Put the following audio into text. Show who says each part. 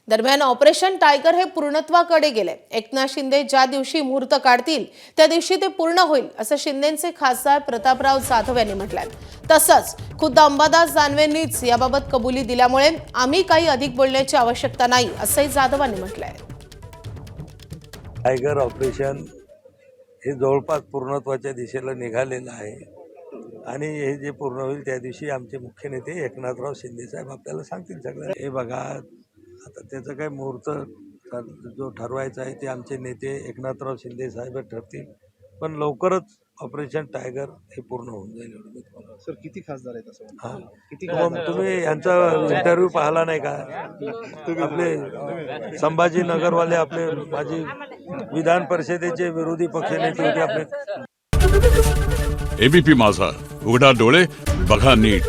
Speaker 1: दरम्यान operation tiger हे पूर्णत्वाकडे गेले। एकनाथ शिंदे ज्या दिवशी मुहूर्त काढतील त्या दिवशी ते पूर्ण होईल असं शिंदेंचे खासदार प्रतापराव जाधव यांनी म्हटलंय। तसंच खुद्द अंबादास दानवेंनीच याबाबत कबुली दिल्यामुळे आम्ही काही अधिक बोलण्याची आवश्यकता नाही असंही जाधवांनी म्हटलंय।
Speaker 2: टायगर ऑपरेशन हे जवळपास पूर्णत्वाच्या दिशेला निघालेलं आहे आणि हे जे पूर्ण होईल त्या दिवशी आमचे मुख्य नेते एकनाथराव शिंदे साहेब आपल्याला सांगतील सगळं। हे बघा, आता त्याचं काय मुहूर्त जो ठरवायचा आहे ते आमचे नेते एकनाथराव शिंदे साहेब ठरतील, पण लवकरच ऑपरेशन टायगर हे पूर्ण होऊन जाईल एवढं मी तुम्हाला।
Speaker 3: सर किती खासदार आहेत असं?
Speaker 2: हां, तुम्ही यांचा इंटरव्ह्यू पाहिला नाही का? आपले संभाजीनगरवाले आपले माजी विधान परिषदेचे विरोधी पक्षनेते होते आपले।
Speaker 4: एबीपी माझा, उघडा डोळे बघा नीट।